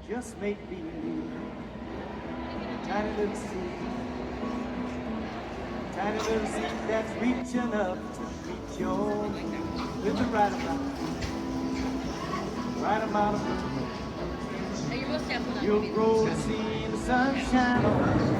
just make believe. Tiny little seed, tiny little seed that's reaching up to reach your moon with the right amount of moon. You'll grow to see the sunshine on the way.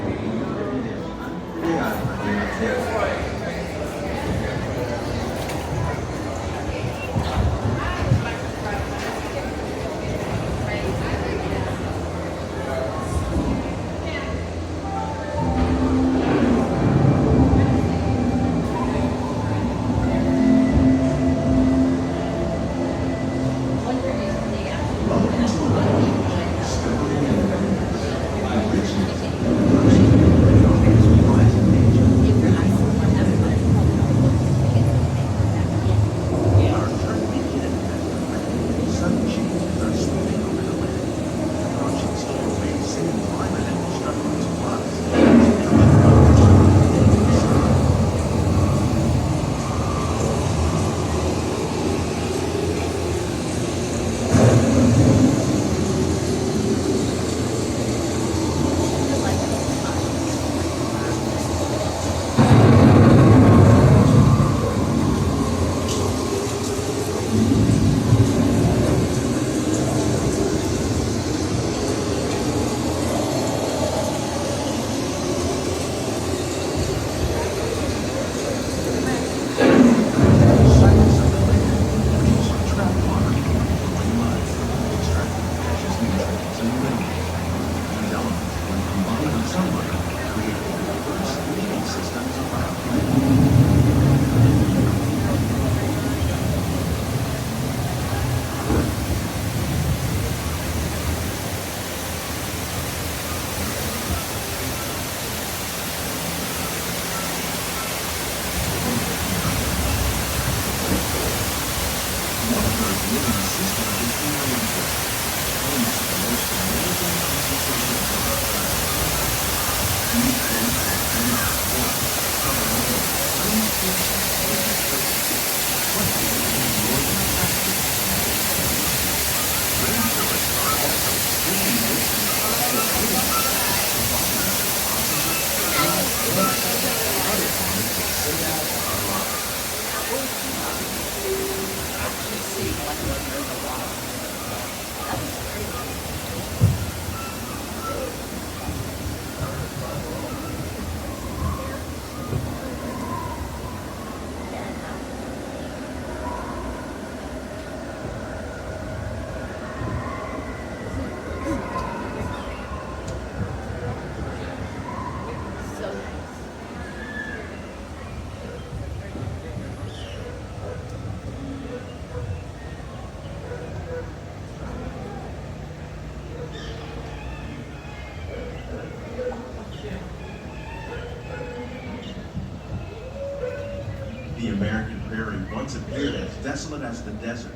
The American prairie once appeared as desolate as the desert,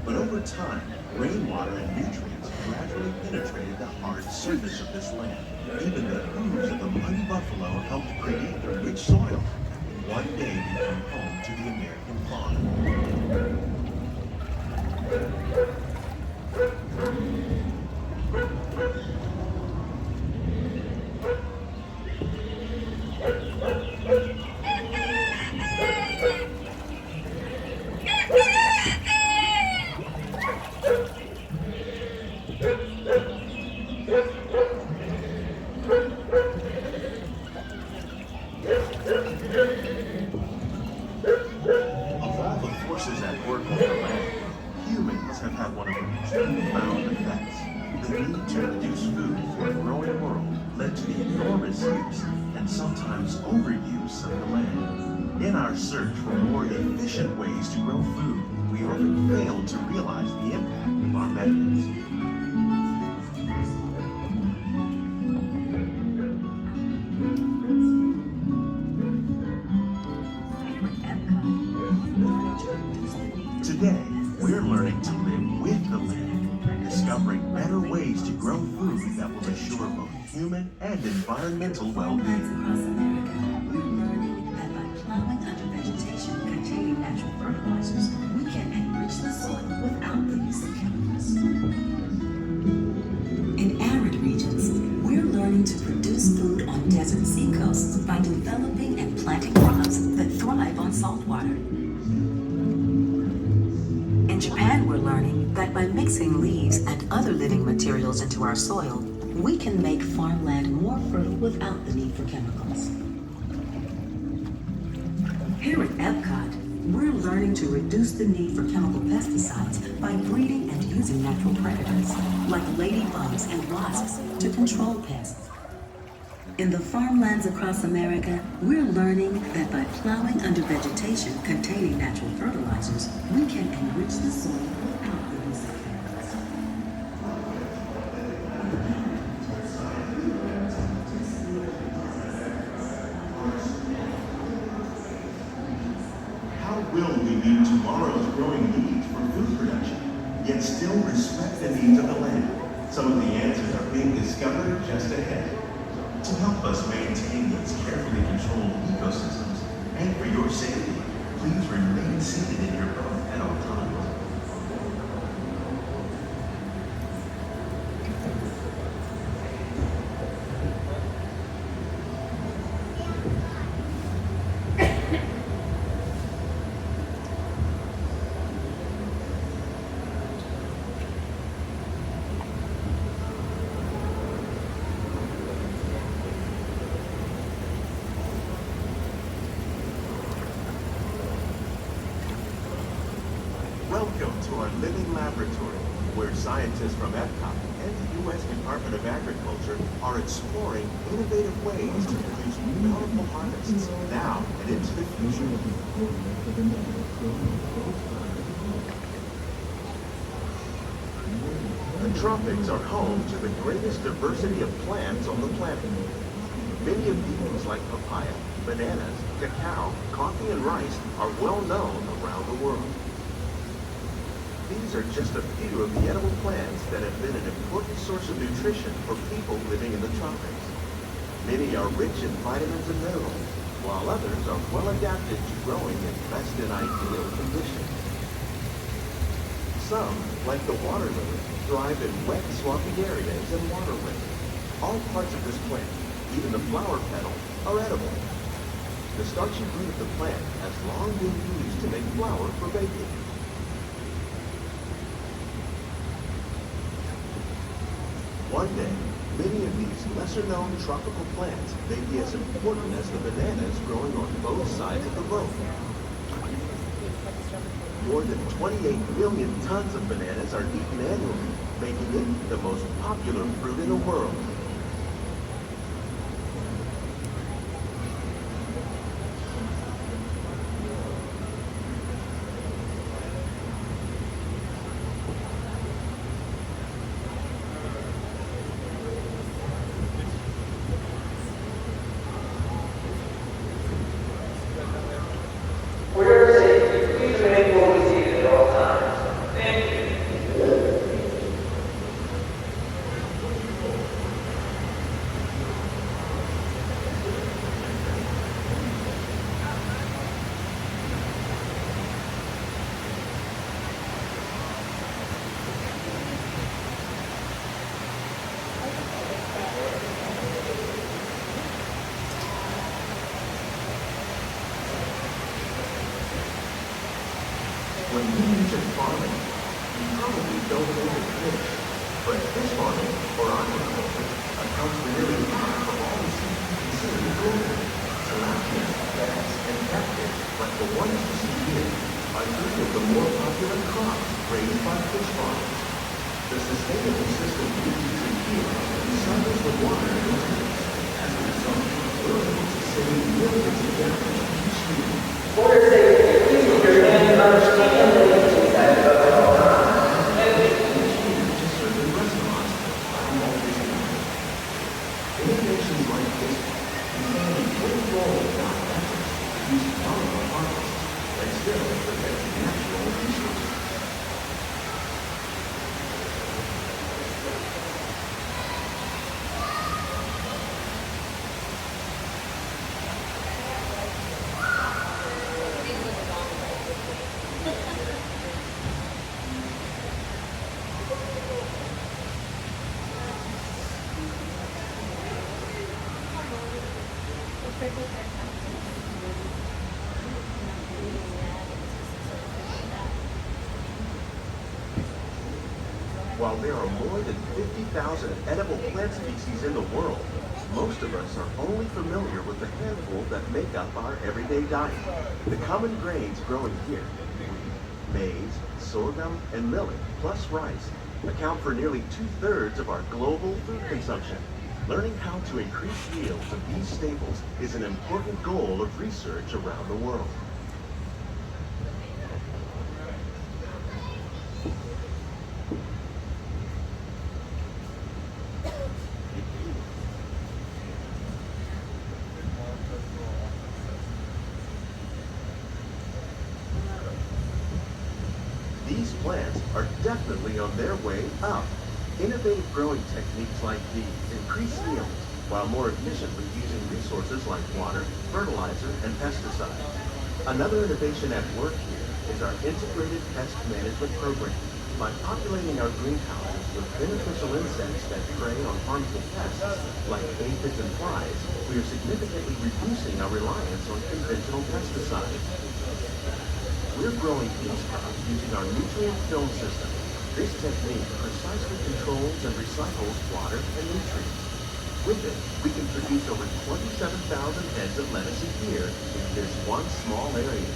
but over time, rainwater and nutrients gradually penetrated the hard surface of this land. Even the hooves of the mighty buffalo helped create the rich soil that would one day become home to the American fauna. Have had one of the most profound effects. The need to produce food for a growing world led to the enormous use and sometimes overuse of the land. In our search for more efficient ways to grow food, we often fail to realize the impact of our methods. Today, we're learning to live with the land, discovering better ways to grow food that will assure both human and environmental well-being. Across America, we're learning that by plowing under vegetation containing natural fertilizers, we can enrich the soil without the use of chemicals. produce food on desert seacoasts by developing and planting crops that thrive on salt water. In Japan, we're learning that by mixing leaves and other living materials into our soil, we can make farmland more fertile without the need for chemicals. Here at Epcot, we're learning to reduce the need for chemical pesticides by breeding and using natural predators, like ladybugs and wasps, to control pests. In the farmlands across America, we're learning that by plowing under vegetation containing natural fertilizers, we can enrich the soil without the use of chemicals. How will we meet tomorrow's growing needs for food production, yet still respect the needs of the land? Some of the answers are being discovered just ahead. To help us maintain these carefully controlled ecosystems, and for your safety, please remain seated in your boat at all times. Welcome to our living laboratory, where scientists from Epcot and the U.S. Department of Agriculture are exploring innovative ways to produce bountiful harvests now and into the future. The tropics are home to the greatest diversity of plants on the planet. Many of these, like papaya, bananas, cacao, coffee, and rice, are well known around the world. These are just a few of the edible plants that have been an important source of nutrition for people living in the tropics. Many are rich in vitamins and minerals, while others are well adapted to growing in less than ideal conditions. Some, like the water lily, thrive in wet, swampy areas and waterways. All parts of this plant, even the flower petal, are edible. The starchy root of the plant has long been used to make flour for baking. One day, many of these lesser-known tropical plants may be as important as the bananas growing on both sides of the boat. More than 28 million tons of bananas are eaten annually, making it the most popular fruit in the world. When you mention farming, you probably don't think of fish, but fish farming, or aquaculture, accounts for nearly half of all the seafood consumed globally. Tilapia, bass, and catfish, like the ones you see here, are three of the more popular crops raised by fish farmers. The sustainable system we're using here recycles the water and nutrients. As a result, we're able to save millions of gallons each year. Order safety, please keep your hand and understand the limitations that you have at all times. To certain restaurants, While there are more than 50,000 edible plant species in the world, most of us are only familiar with the handful that make up our everyday diet. The common grains growing here, wheat, maize, sorghum, and millet, plus rice, account for nearly 2/3 of our global food consumption. Learning how to increase yields of these staples is an important goal of research around the world. These plants are definitely on their way up. Innovative growing techniques like these increase yields while more efficiently using resources like water, fertilizer, and pesticides. Another innovation at work here is our integrated pest management program. By populating our greenhouses with beneficial insects that prey on harmful pests like aphids and flies, we are significantly reducing our reliance on conventional pesticides. We're growing these crops using our nutrient film system. This technique precisely controls and recycles water and nutrients. With it, we can produce over 27,000 heads of lettuce a year in this one small area.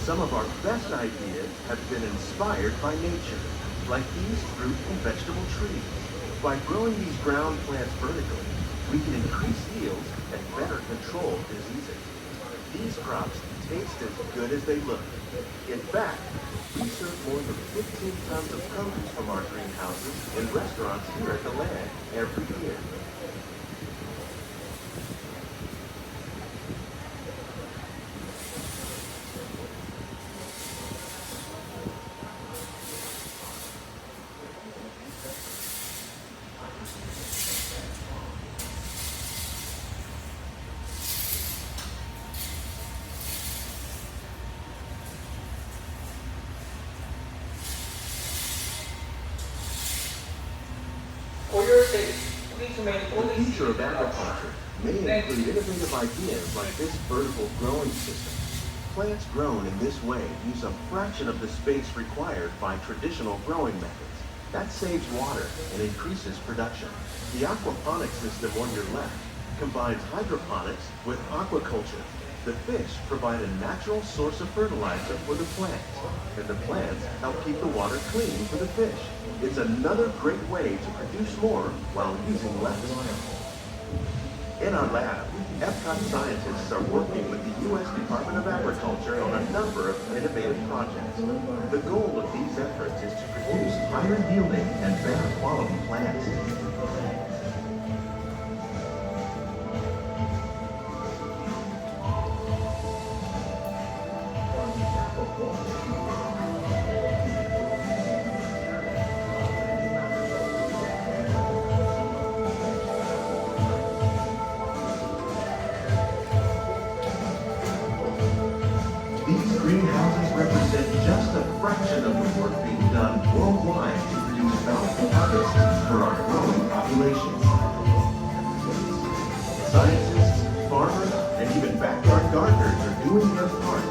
Some of our best ideas have been inspired by nature, like these fruit and vegetable trees. By growing these ground plants vertically, we can increase yields and better control diseases. These crops taste as good as they look. In fact, we serve more than 15 tons of produce from our greenhouses in restaurants here at the Land every year. For your sake, please remain The fully future of seated. agriculture may include innovative ideas like this vertical growing system. Plants grown in this way use a fraction of the space required by traditional growing methods. That saves water and increases production. The aquaponics system on your left combines hydroponics with aquaculture. The fish provide a natural source of fertilizer for the plants, and the plants help keep the water clean for the fish. It's another great way to produce more while using less. In our lab, Epcot scientists are working with the U.S. Department of Agriculture on a number of innovative projects. The goal of these efforts is to produce higher yielding and better quality plants. These greenhouses represent just a fraction of the work being done worldwide to produce bountiful harvests for our growing populations. Scientists, farmers, and even backyard gardeners are doing their part